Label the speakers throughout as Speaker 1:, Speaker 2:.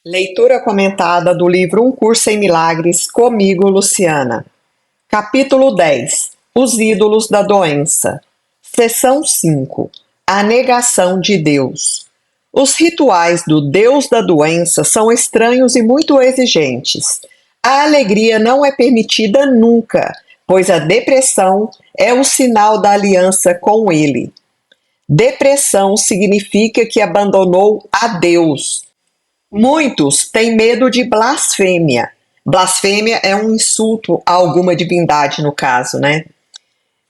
Speaker 1: Leitura comentada do livro Um Curso em Milagres, comigo, Luciana. Capítulo 10. Os ídolos da doença. Seção 5. A negação de Deus. Os rituais do Deus da doença são estranhos e muito exigentes. A alegria não é permitida nunca, pois a depressão é o sinal da aliança com ele. Depressão significa que abandonou a Deus. Muitos têm medo de blasfêmia. Blasfêmia é um insulto a alguma divindade, no caso, né?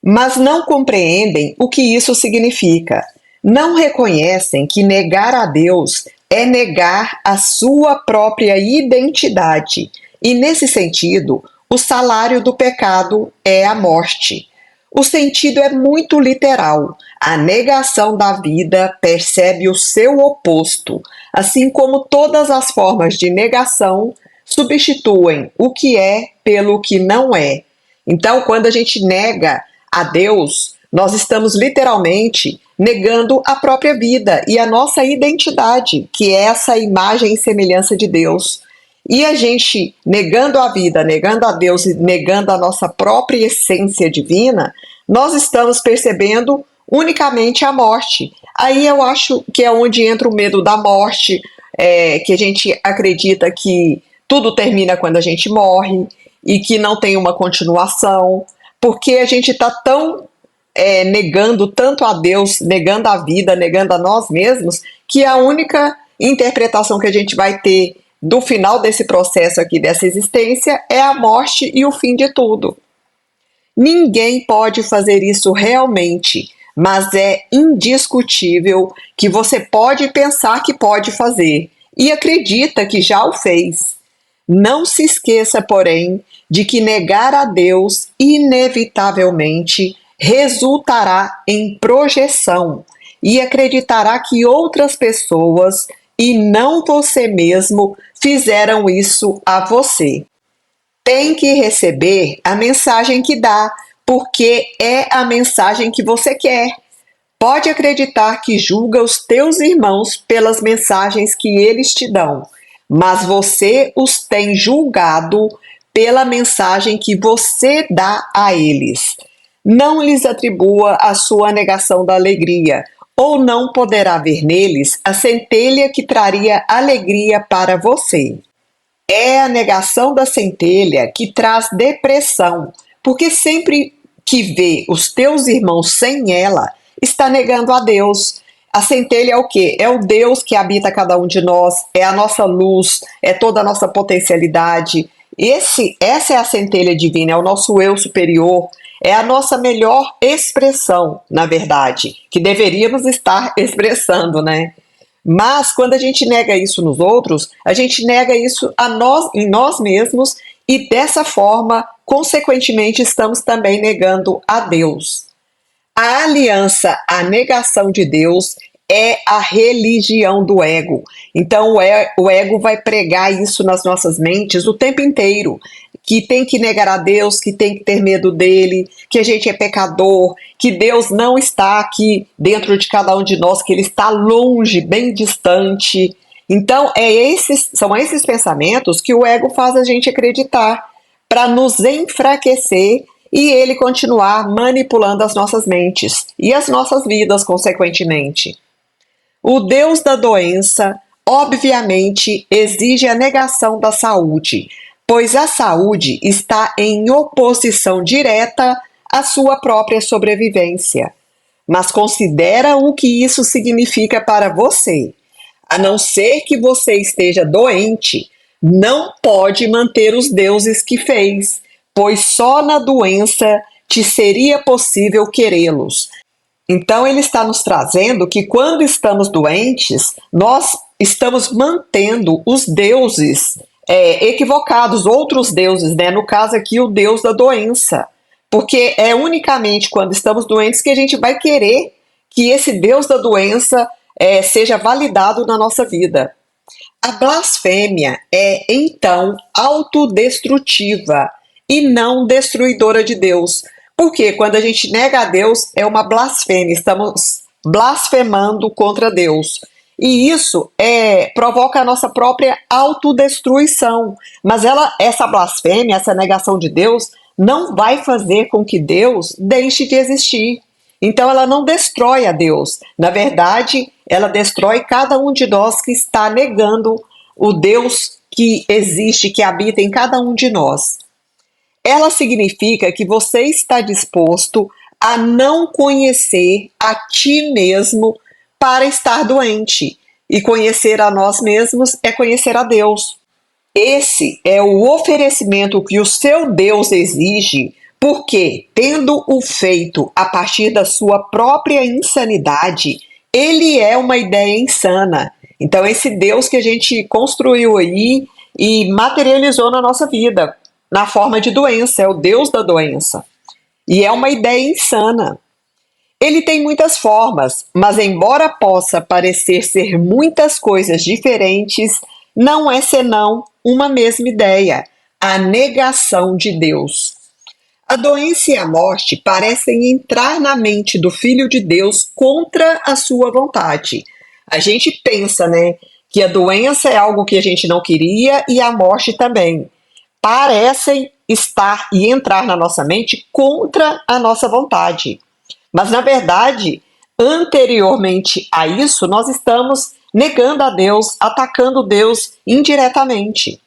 Speaker 1: Mas não compreendem o que isso significa. Não reconhecem que negar a Deus é negar a sua própria identidade. E, nesse sentido, o salário do pecado é a morte. O sentido é muito literal. A negação da vida percebe o seu oposto, assim como todas as formas de negação substituem o que é pelo que não é. Então, quando a gente nega a Deus, nós estamos literalmente negando a própria vida e a nossa identidade, que é essa imagem e semelhança de Deus. E a gente negando a vida, negando a Deus e negando a nossa própria essência divina, nós estamos percebendo unicamente a morte. Aí eu acho que é onde entra o medo da morte, que a gente acredita que tudo termina quando a gente morre e que não tem uma continuação, porque a gente está tão negando tanto a Deus, negando a vida, negando a nós mesmos, que a única interpretação que a gente vai ter do final desse processo aqui, dessa existência, é a morte e o fim de tudo. Ninguém pode fazer isso realmente, mas é indiscutível que você pode pensar que pode fazer e acredita que já o fez. Não se esqueça, porém, de que negar a Deus inevitavelmente resultará em projeção e acreditará que outras pessoas e não você mesmo fizeram isso a você. Tem que receber a mensagem que dá, porque é a mensagem que você quer. Pode acreditar que julga os teus irmãos pelas mensagens que eles te dão, mas você os tem julgado pela mensagem que você dá a eles. Não lhes atribua a sua negação da alegria, ou não poderá ver neles a centelha que traria alegria para você. É a negação da centelha que traz depressão, porque sempre que vê os teus irmãos sem ela, está negando a Deus. A centelha é o quê? É o Deus que habita cada um de nós, é a nossa luz, é toda a nossa potencialidade. Essa é a centelha divina, é o nosso eu superior, é a nossa melhor expressão, na verdade, que deveríamos estar expressando, né? Mas quando a gente nega isso nos outros, a gente nega isso em nós mesmos e dessa forma, consequentemente, estamos também negando a Deus. A aliança, a negação de Deus é a religião do ego. Então o ego vai pregar isso nas nossas mentes o tempo inteiro, que tem que negar a Deus, que tem que ter medo dele, que a gente é pecador, que Deus não está aqui dentro de cada um de nós, que ele está longe, bem distante. Então são esses pensamentos que o ego faz a gente acreditar para nos enfraquecer e ele continuar manipulando as nossas mentes e as nossas vidas, consequentemente. O Deus da doença, obviamente, exige a negação da saúde, pois a saúde está em oposição direta à sua própria sobrevivência. Mas considera o que isso significa para você. A não ser que você esteja doente, não pode manter os deuses que fez, pois só na doença te seria possível querê-los. Então ele está nos trazendo que quando estamos doentes, nós estamos mantendo os deuses equivocados, outros deuses, né? No caso aqui o Deus da doença, porque é unicamente quando estamos doentes que a gente vai querer que esse Deus da doença seja validado na nossa vida. A blasfêmia é, então, autodestrutiva e não destruidora de Deus. Porque quando a gente nega a Deus, é uma blasfêmia, estamos blasfemando contra Deus. E isso provoca a nossa própria autodestruição. Mas essa blasfêmia, essa negação de Deus, não vai fazer com que Deus deixe de existir. Então ela não destrói a Deus. Na verdade, ela destrói cada um de nós que está negando o Deus que existe, que habita em cada um de nós. Ela significa que você está disposto a não conhecer a ti mesmo para estar doente. E conhecer a nós mesmos é conhecer a Deus. Esse é o oferecimento que o seu Deus exige, porque, tendo o feito a partir da sua própria insanidade, ele é uma ideia insana. Então, esse Deus que a gente construiu aí e materializou na nossa vida, na forma de doença, é o Deus da doença. E é uma ideia insana. Ele tem muitas formas, mas embora possa parecer ser muitas coisas diferentes, não é senão uma mesma ideia, a negação de Deus. A doença e a morte parecem entrar na mente do Filho de Deus contra a sua vontade. A gente pensa, né, que a doença é algo que a gente não queria e a morte também. Parecem estar e entrar na nossa mente contra a nossa vontade. Mas, na verdade, anteriormente a isso, nós estamos negando a Deus, atacando Deus indiretamente.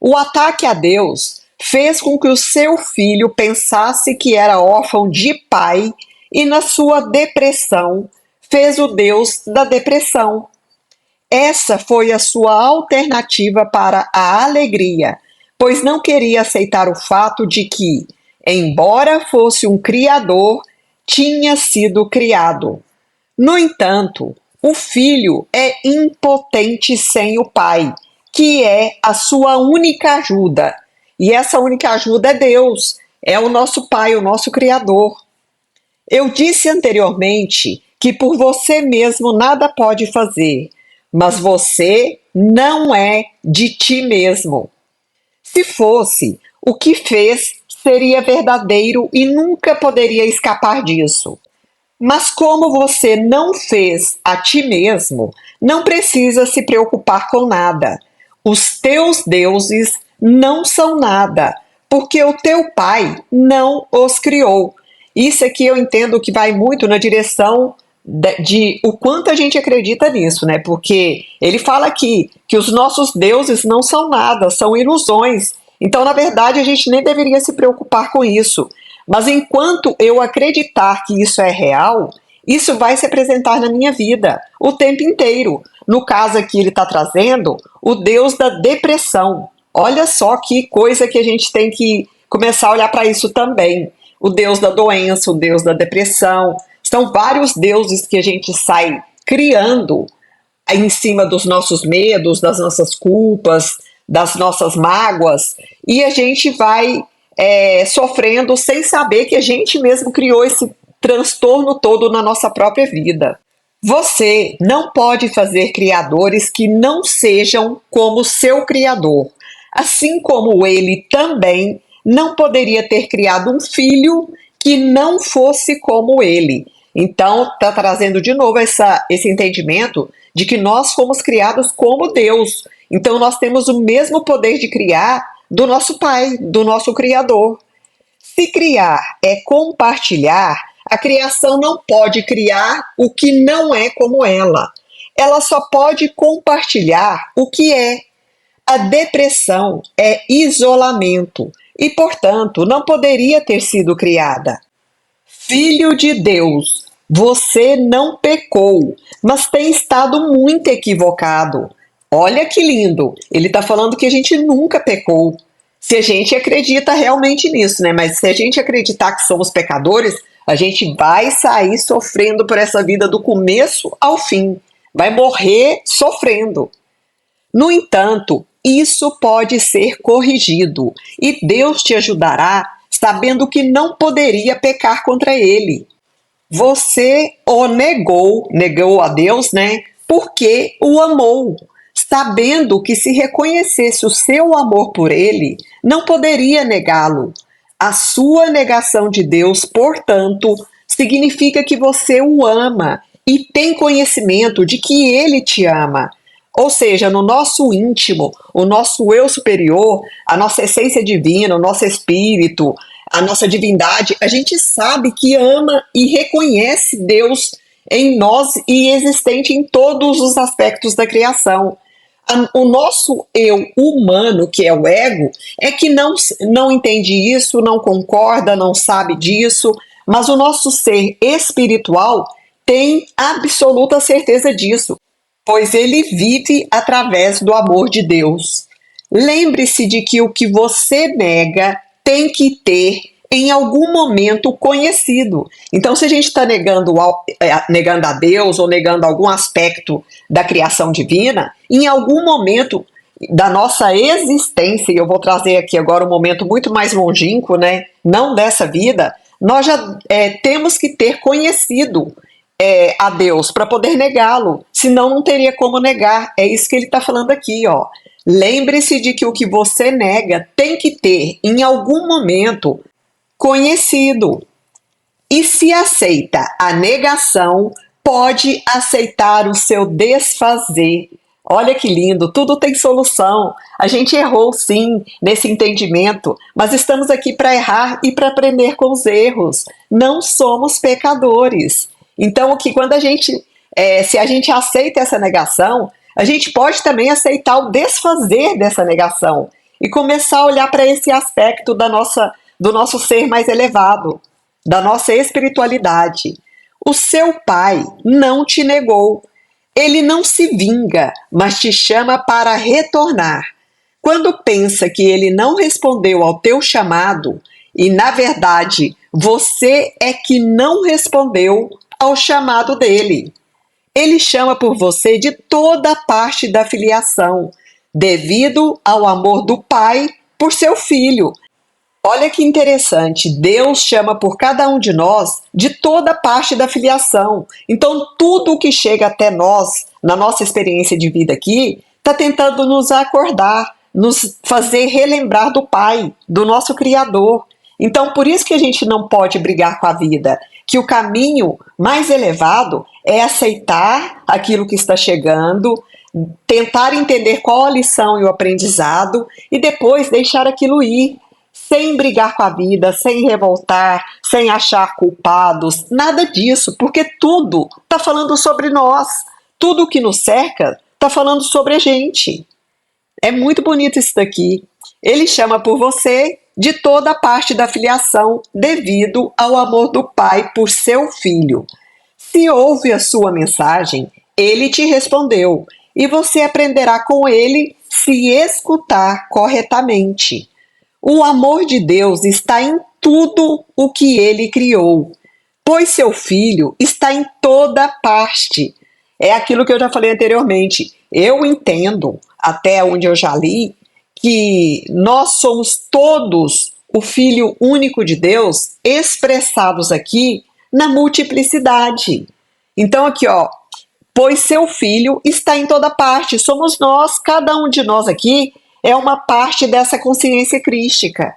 Speaker 1: O ataque a Deus fez com que o seu filho pensasse que era órfão de pai e, na sua depressão, fez o Deus da depressão. Essa foi a sua alternativa para a alegria, pois não queria aceitar o fato de que, embora fosse um criador, tinha sido criado. No entanto, o filho é impotente sem o pai, que é a sua única ajuda. E essa única ajuda é Deus, é o nosso pai, o nosso criador. Eu disse anteriormente que por você mesmo nada pode fazer, mas você não é de ti mesmo. Se fosse, o que fez seria verdadeiro e nunca poderia escapar disso. Mas como você não fez a ti mesmo, não precisa se preocupar com nada. Os teus deuses não são nada, porque o teu pai não os criou. Isso aqui eu entendo que vai muito na direção de o quanto a gente acredita nisso, né? Porque ele fala aqui que os nossos deuses não são nada, são ilusões. Então, na verdade, a gente nem deveria se preocupar com isso. Mas enquanto eu acreditar que isso é real, isso vai se apresentar na minha vida o tempo inteiro. No caso aqui, ele está trazendo o Deus da depressão. Olha só que coisa que a gente tem que começar a olhar para isso também. O Deus da doença, o Deus da depressão. São vários deuses que a gente sai criando em cima dos nossos medos, das nossas culpas, das nossas mágoas, e a gente vai sofrendo sem saber que a gente mesmo criou esse transtorno todo na nossa própria vida. Você não pode fazer criadores que não sejam como seu criador, assim como ele também não poderia ter criado um filho que não fosse como ele. Então, está trazendo de novo esse entendimento de que nós fomos criados como Deus. Então, nós temos o mesmo poder de criar do nosso Pai, do nosso Criador. Se criar é compartilhar, a criação não pode criar o que não é como ela. Ela só pode compartilhar o que é. A depressão é isolamento e, portanto, não poderia ter sido criada. Filho de Deus, você não pecou, mas tem estado muito equivocado. Olha que lindo, ele está falando que a gente nunca pecou. Se a gente acredita realmente nisso, né? Mas se a gente acreditar que somos pecadores, a gente vai sair sofrendo por essa vida do começo ao fim. Vai morrer sofrendo. No entanto, isso pode ser corrigido e Deus te ajudará sabendo que não poderia pecar contra ele. Você o negou a Deus, né? Porque o amou, sabendo que se reconhecesse o seu amor por ele, não poderia negá-lo. A sua negação de Deus, portanto, significa que você o ama e tem conhecimento de que Ele te ama. Ou seja, no nosso íntimo, o nosso eu superior, a nossa essência divina, o nosso espírito, a nossa divindade, a gente sabe que ama e reconhece Deus em nós e existente em todos os aspectos da criação. O nosso eu humano, que é o ego, é que não entende isso, não concorda, não sabe disso, mas o nosso ser espiritual tem absoluta certeza disso, pois ele vive através do amor de Deus. Lembre-se de que o que você nega tem que ter em algum momento conhecido. Então, se a gente está negando a Deus ou negando algum aspecto da criação divina, em algum momento da nossa existência, e eu vou trazer aqui agora um momento muito mais longínquo, né? Não dessa vida, nós já temos que ter conhecido a Deus para poder negá-lo, senão não teria como negar. É isso que ele está falando aqui, ó. Lembre-se de que o que você nega tem que ter em algum momento conhecido. E se aceita a negação, pode aceitar o seu desfazer. Olha que lindo, tudo tem solução. A gente errou sim nesse entendimento, mas estamos aqui para errar e para aprender com os erros. Não somos pecadores. Então, quando se a gente aceita essa negação, a gente pode também aceitar o desfazer dessa negação e começar a olhar para esse aspecto do nosso ser mais elevado, da nossa espiritualidade. O seu pai não te negou. Ele não se vinga, mas te chama para retornar. Quando pensa que ele não respondeu ao teu chamado, e na verdade você é que não respondeu ao chamado dele. Ele chama por você de toda parte da filiação, devido ao amor do pai por seu filho. Olha que interessante, Deus chama por cada um de nós de toda parte da filiação. Então, tudo o que chega até nós, na nossa experiência de vida aqui, está tentando nos acordar, nos fazer relembrar do Pai, do nosso Criador. Então, por isso que a gente não pode brigar com a vida, que o caminho mais elevado é aceitar aquilo que está chegando, tentar entender qual a lição e o aprendizado e depois deixar aquilo ir, sem brigar com a vida, sem revoltar, sem achar culpados, nada disso, porque tudo está falando sobre nós, tudo que nos cerca está falando sobre a gente. É muito bonito isso daqui. Ele chama por você de toda parte da filiação, devido ao amor do Pai por seu filho. Se ouve a sua mensagem, ele te respondeu, e você aprenderá com ele se escutar corretamente. O amor de Deus está em tudo o que ele criou, pois seu filho está em toda parte. É aquilo que eu já falei anteriormente. Eu entendo, até onde eu já li, que nós somos todos o Filho único de Deus, expressados aqui na multiplicidade. Então aqui, ó, pois seu filho está em toda parte. Somos nós, cada um de nós aqui é uma parte dessa consciência crística.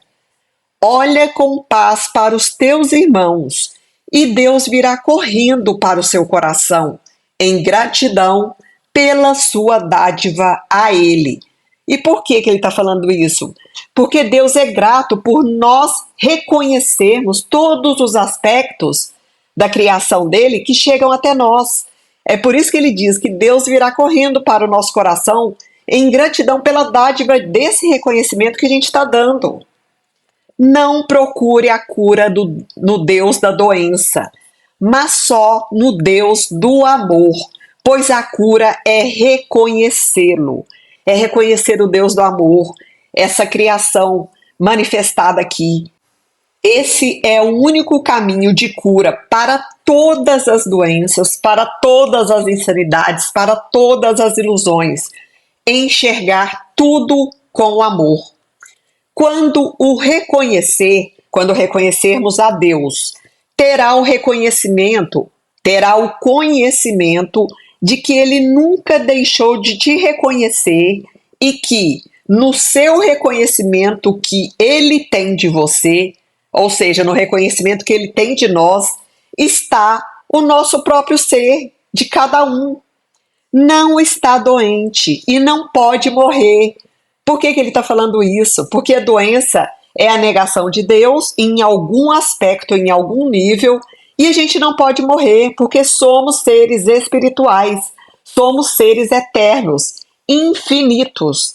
Speaker 1: Olha com paz para os teus irmãos, e Deus virá correndo para o seu coração, em gratidão pela sua dádiva a ele. E por que ele está falando isso? Porque Deus é grato por nós reconhecermos todos os aspectos da criação dele que chegam até nós. É por isso que ele diz que Deus virá correndo para o nosso coração em gratidão pela dádiva desse reconhecimento que a gente está dando. Não procure a cura no Deus da doença, mas só no Deus do amor, pois a cura é reconhecê-lo, é reconhecer o Deus do amor, essa criação manifestada aqui. Esse é o único caminho de cura para todas as doenças, para todas as insanidades, para todas as ilusões. Enxergar tudo com o amor. Quando reconhecermos a Deus, terá o conhecimento de que Ele nunca deixou de te reconhecer e que no seu reconhecimento que Ele tem de você, ou seja, no reconhecimento que Ele tem de nós, está o nosso próprio ser, de cada um. Não está doente e não pode morrer. Por que ele está falando isso? Porque a doença é a negação de Deus em algum aspecto, em algum nível, e a gente não pode morrer, porque somos seres espirituais, somos seres eternos, infinitos.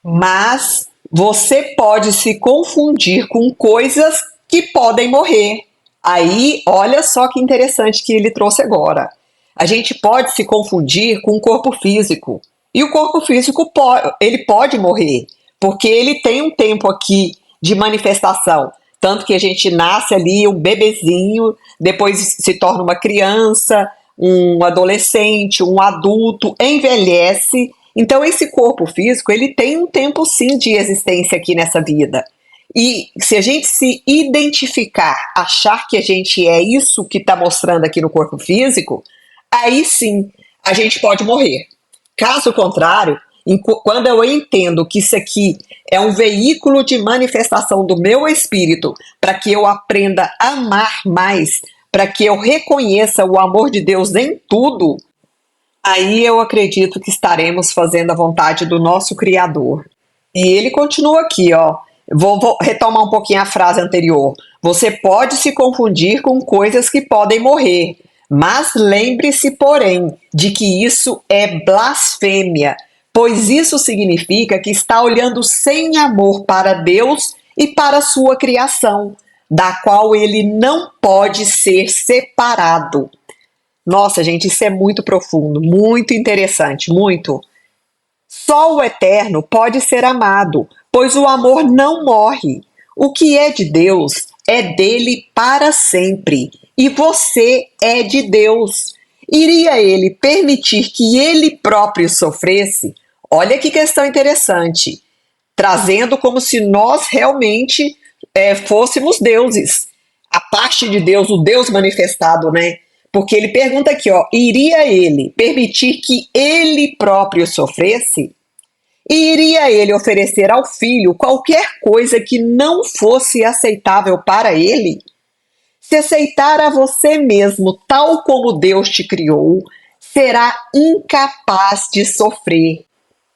Speaker 1: Mas você pode se confundir com coisas que podem morrer. Aí, olha só que interessante que ele trouxe agora. A gente pode se confundir com o corpo físico. E o corpo físico ele pode morrer, porque ele tem um tempo aqui de manifestação. Tanto que a gente nasce ali um bebezinho, depois se torna uma criança, um adolescente, um adulto, envelhece. Então esse corpo físico, ele tem um tempo sim de existência aqui nessa vida. E se a gente se identificar, achar que a gente é isso que está mostrando aqui no corpo físico, aí sim a gente pode morrer. Caso contrário, quando eu entendo que isso aqui é um veículo de manifestação do meu espírito para que eu aprenda a amar mais, para que eu reconheça o amor de Deus em tudo, aí eu acredito que estaremos fazendo a vontade do nosso Criador. E ele continua aqui, ó. Vou retomar um pouquinho a frase anterior. Você pode se confundir com coisas que podem morrer, mas lembre-se, porém, de que isso é blasfêmia, pois isso significa que está olhando sem amor para Deus e para a sua criação, da qual ele não pode ser separado. Nossa, gente, isso é muito profundo, muito interessante, muito. Só o eterno pode ser amado, pois o amor não morre. O que é de Deus é dele para sempre, e você é de Deus. Iria ele permitir que ele próprio sofresse? Olha que questão interessante, trazendo como se nós realmente fôssemos deuses, a parte de Deus, o Deus manifestado, né? Porque ele pergunta aqui, ó, iria ele permitir que ele próprio sofresse? E iria ele oferecer ao filho qualquer coisa que não fosse aceitável para ele? Se aceitar a você mesmo tal como Deus te criou, será incapaz de sofrer.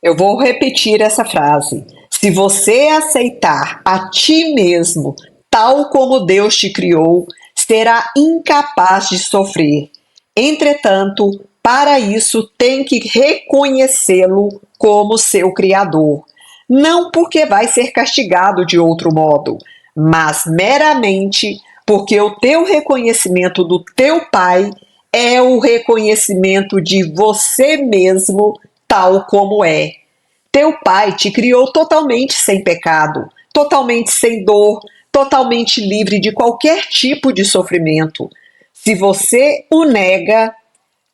Speaker 1: Eu vou repetir essa frase. Se você aceitar a ti mesmo tal como Deus te criou, será incapaz de sofrer. Entretanto, para isso tem que reconhecê-lo como seu Criador. Não porque vai ser castigado de outro modo, mas meramente porque o teu reconhecimento do teu Pai é o reconhecimento de você mesmo tal como é. Teu Pai te criou totalmente sem pecado, totalmente sem dor, totalmente livre de qualquer tipo de sofrimento. Se você o nega,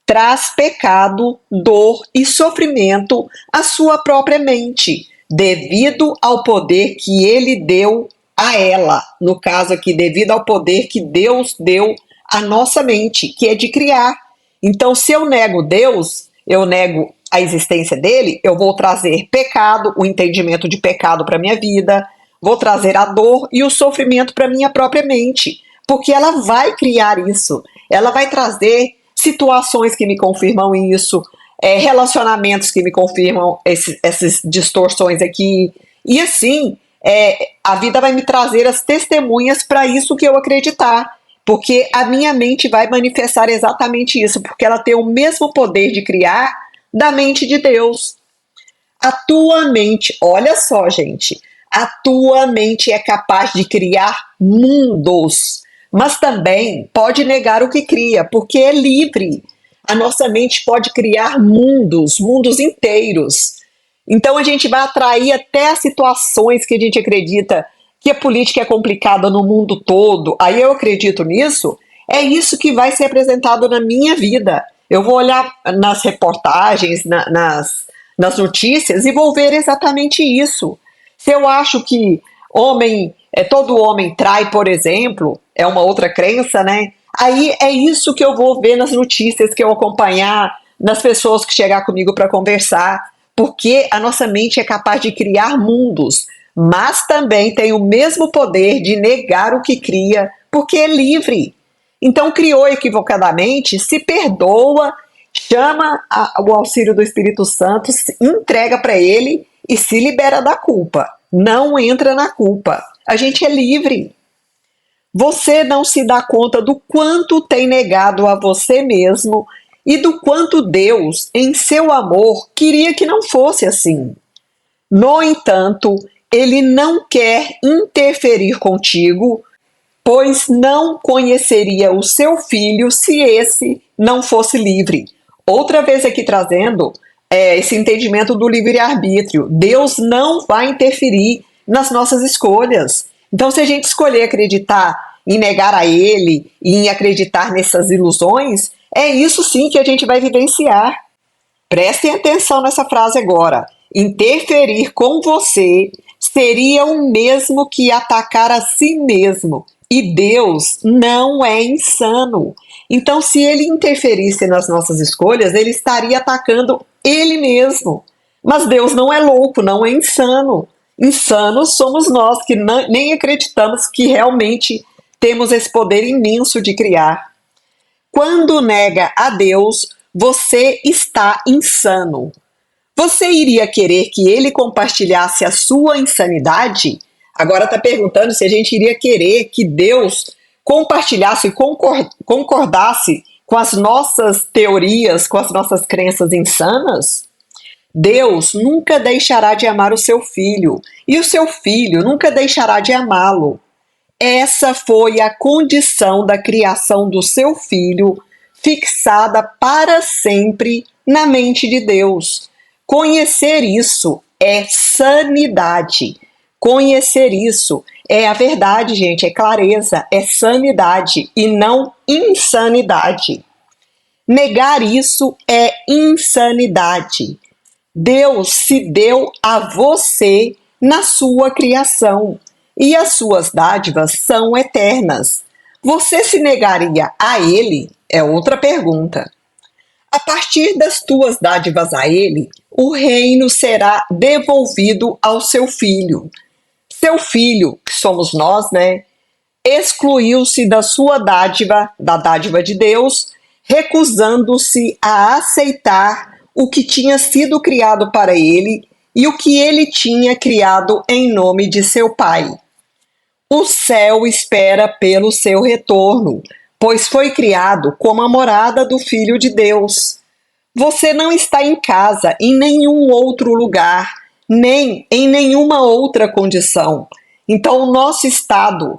Speaker 1: traz pecado, dor e sofrimento à sua própria mente, devido ao poder que ele deu a ela. No caso aqui, devido ao poder que Deus deu à nossa mente, que é de criar. Então, se eu nego Deus, eu nego a existência dele, eu vou trazer pecado, o entendimento de pecado para minha vida, vou trazer a dor e o sofrimento para minha própria mente, porque ela vai criar isso, ela vai trazer situações que me confirmam isso, relacionamentos que me confirmam essas distorções aqui, e assim, a vida vai me trazer as testemunhas para isso que eu acreditar, porque a minha mente vai manifestar exatamente isso, porque ela tem o mesmo poder de criar da mente de Deus. A tua mente, olha só, gente, a tua mente é capaz de criar mundos, mas também pode negar o que cria, porque é livre. A nossa mente pode criar mundos, mundos inteiros. Então a gente vai atrair até as situações que a gente acredita que a política é complicada no mundo todo. Aí eu acredito nisso. É isso que vai ser apresentado na minha vida. Eu vou olhar nas reportagens, nas notícias e vou ver exatamente isso. Se eu acho que todo homem trai, por exemplo, é uma outra crença, né? Aí é isso que eu vou ver nas notícias, que eu acompanhar, nas pessoas que chegar comigo para conversar, porque a nossa mente é capaz de criar mundos, mas também tem o mesmo poder de negar o que cria, porque é livre. Então criou equivocadamente, se perdoa chama o auxílio do Espírito Santo, entrega para ele e se libera da culpa. Não entra na culpa. A gente é livre. Você não se dá conta do quanto tem negado a você mesmo e do quanto Deus, em seu amor, queria que não fosse assim. No entanto, ele não quer interferir contigo, pois não conheceria o seu filho se esse não fosse livre. Outra vez aqui trazendo esse entendimento do livre-arbítrio. Deus não vai interferir nas nossas escolhas. Então, se a gente escolher acreditar em negar a Ele e em acreditar nessas ilusões, é isso sim que a gente vai vivenciar. Prestem atenção nessa frase agora. Interferir com você seria o mesmo que atacar a si mesmo. E Deus não é insano. Então, se ele interferisse nas nossas escolhas, ele estaria atacando ele mesmo. Mas Deus não é louco, não é insano. Insanos somos nós que nem acreditamos que realmente temos esse poder imenso de criar. Quando nega a Deus, você está insano. Você iria querer que ele compartilhasse a sua insanidade? Agora está perguntando se a gente iria querer que Deus compartilhasse e concordasse com as nossas teorias, com as nossas crenças insanas? Deus nunca deixará de amar o seu filho, e o seu filho nunca deixará de amá-lo. Essa foi a condição da criação do seu filho, fixada para sempre na mente de Deus. Conhecer isso é sanidade. Conhecer isso é a verdade, gente, é clareza, é sanidade e não insanidade. Negar isso é insanidade. Deus se deu a você na sua criação e as suas dádivas são eternas. Você se negaria a Ele? É outra pergunta. A partir das tuas dádivas a Ele, o reino será devolvido ao seu filho. Seu filho, que somos nós, excluiu-se da sua dádiva, da dádiva de Deus, recusando-se a aceitar o que tinha sido criado para ele e o que ele tinha criado em nome de seu pai. O céu espera pelo seu retorno, pois foi criado como a morada do Filho de Deus. Você não está em casa, em nenhum outro lugar, nem em nenhuma outra condição. Então, o nosso estado,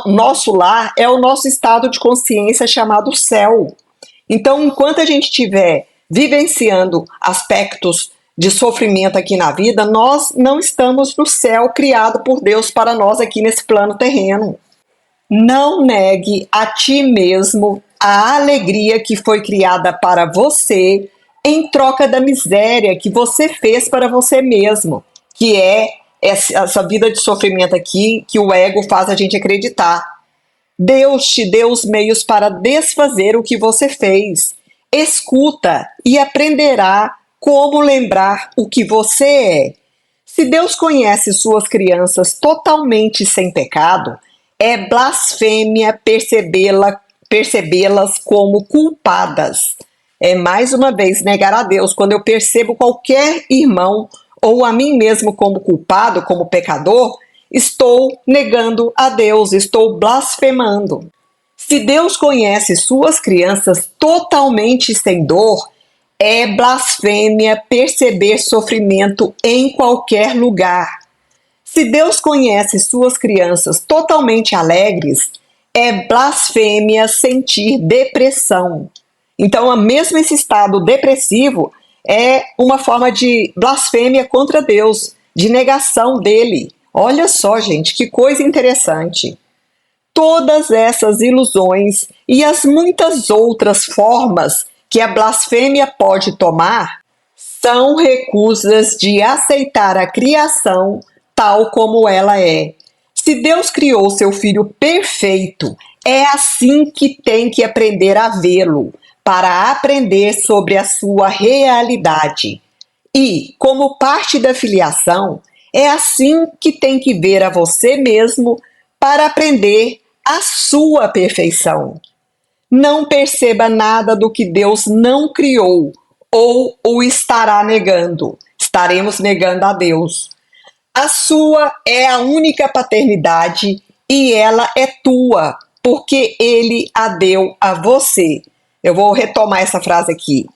Speaker 1: nosso lar é o nosso estado de consciência chamado céu. Então, enquanto a gente estiver vivenciando aspectos de sofrimento aqui na vida, nós não estamos no céu criado por Deus para nós aqui nesse plano terreno. Não negue a ti mesmo a alegria que foi criada para você em troca da miséria que você fez para você mesmo, que é essa vida de sofrimento aqui que o ego faz a gente acreditar. Deus te deu os meios para desfazer o que você fez. Escuta e aprenderá como lembrar o que você é. Se Deus conhece suas crianças totalmente sem pecado, é blasfêmia percebê-las como culpadas. É mais uma vez negar a Deus. Quando eu percebo qualquer irmão ou a mim mesmo como culpado, como pecador, estou negando a Deus, estou blasfemando. Se Deus conhece suas crianças totalmente sem dor, é blasfêmia perceber sofrimento em qualquer lugar. Se Deus conhece suas crianças totalmente alegres, é blasfêmia sentir depressão. Então, mesmo esse estado depressivo é uma forma de blasfêmia contra Deus, de negação dele. Olha só, gente, que coisa interessante. Todas essas ilusões e as muitas outras formas que a blasfêmia pode tomar são recusas de aceitar a criação tal como ela é. Se Deus criou seu filho perfeito, é assim que tem que aprender a vê-lo, para aprender sobre a sua realidade. E, como parte da filiação, é assim que tem que ver a você mesmo para aprender a sua perfeição. Não perceba nada do que Deus não criou ou o estará negando. Estaremos negando a Deus. A sua é a única paternidade e ela é tua, porque ele a deu a você. Eu vou retomar essa frase aqui.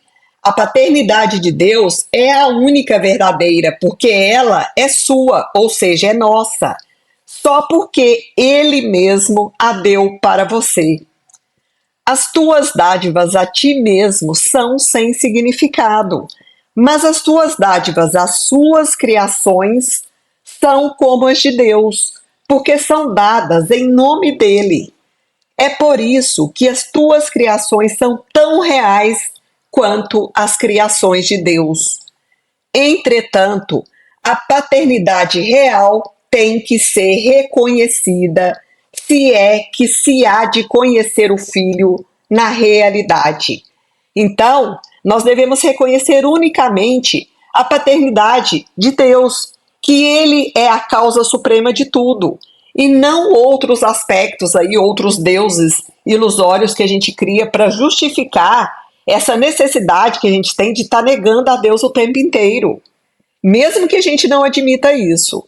Speaker 1: A paternidade de Deus é a única verdadeira, porque ela é sua, ou seja, é nossa. Só porque ele mesmo a deu para você. As tuas dádivas a ti mesmo são sem significado, mas as tuas dádivas às suas criações são como as de Deus, porque são dadas em nome dele. É por isso que as tuas criações são tão reais quanto as criações de Deus. Entretanto, a paternidade real tem que ser reconhecida, se é que se há de conhecer o filho na realidade. Então, nós devemos reconhecer unicamente a paternidade de Deus, que ele é a causa suprema de tudo, e não outros aspectos aí, outros deuses ilusórios que a gente cria para justificar essa necessidade que a gente tem de estar negando a Deus o tempo inteiro, mesmo que a gente não admita isso.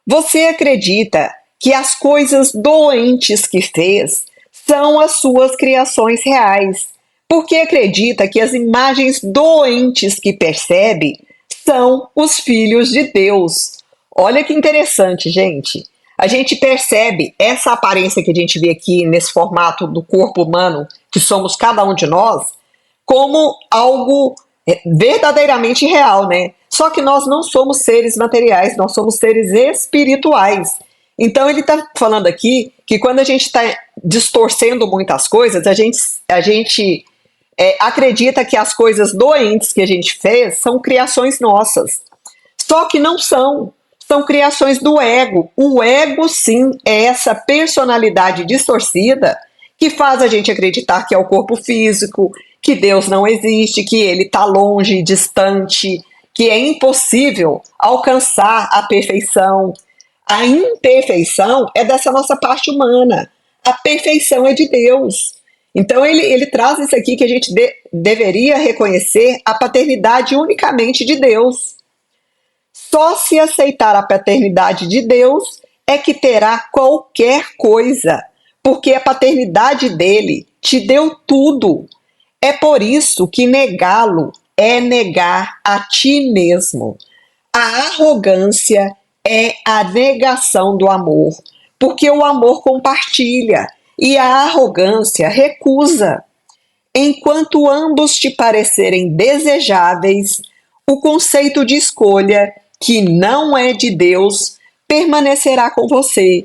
Speaker 1: Você acredita que as coisas doentes que fez são as suas criações reais, porque acredita que as imagens doentes que percebe são os filhos de Deus. Olha que interessante, gente. A gente percebe essa aparência que a gente vê aqui nesse formato do corpo humano, que somos cada um de nós, como algo verdadeiramente real, né? Só que nós não somos seres materiais, nós somos seres espirituais. Então ele está falando aqui que quando a gente está distorcendo muitas coisas, a gente acredita que as coisas doentes que a gente fez são criações nossas. Só que não são. São criações do ego. O ego, sim, é essa personalidade distorcida que faz a gente acreditar que é o corpo físico, que Deus não existe, que ele está longe, distante, que é impossível alcançar a perfeição. A imperfeição é dessa nossa parte humana. A perfeição é de Deus. Então ele traz isso aqui que a gente deveria reconhecer a paternidade unicamente de Deus. Só se aceitar a paternidade de Deus é que terá qualquer coisa, porque a paternidade dele te deu tudo. É por isso que negá-lo é negar a ti mesmo. A arrogância é a negação do amor, porque o amor compartilha e a arrogância recusa. Enquanto ambos te parecerem desejáveis, o conceito de escolha, que não é de Deus, permanecerá com você.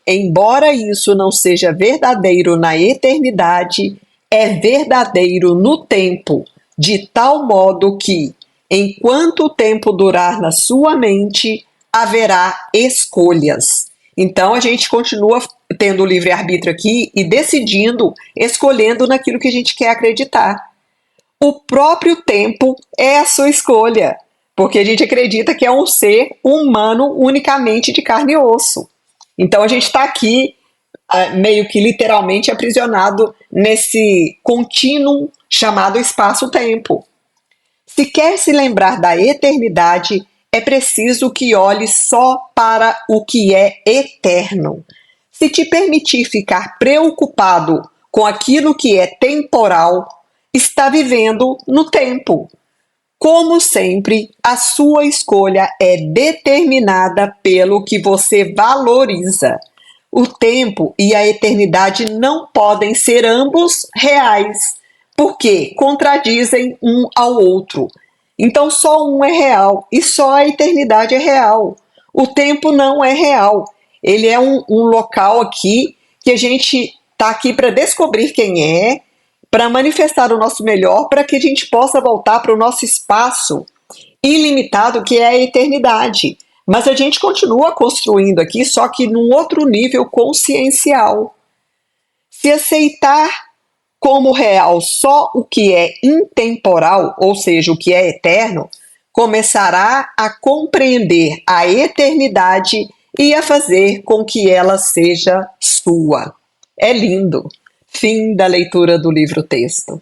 Speaker 1: Embora isso não seja verdadeiro na eternidade, é verdadeiro no tempo, de tal modo que, enquanto o tempo durar na sua mente, haverá escolhas. Então a gente continua tendo o livre-arbítrio aqui e decidindo, escolhendo naquilo que a gente quer acreditar. O próprio tempo é a sua escolha, porque a gente acredita que é um ser humano unicamente de carne e osso. Então a gente está aqui meio que literalmente aprisionado nesse contínuo chamado espaço-tempo. Se quer se lembrar da eternidade, é preciso que olhe só para o que é eterno. Se te permitir ficar preocupado com aquilo que é temporal, está vivendo no tempo. Como sempre, a sua escolha é determinada pelo que você valoriza. O tempo e a eternidade não podem ser ambos reais, porque contradizem um ao outro. Então só um é real e só a eternidade é real. O tempo não é real. Ele é um local aqui que a gente está aqui para descobrir quem é, para manifestar o nosso melhor, para que a gente possa voltar para o nosso espaço ilimitado, que é a eternidade. Mas a gente continua construindo aqui, só que num outro nível consciencial. Se aceitar como real só o que é intemporal, ou seja, o que é eterno, começará a compreender a eternidade e a fazer com que ela seja sua. É lindo. Fim da leitura do livro-texto.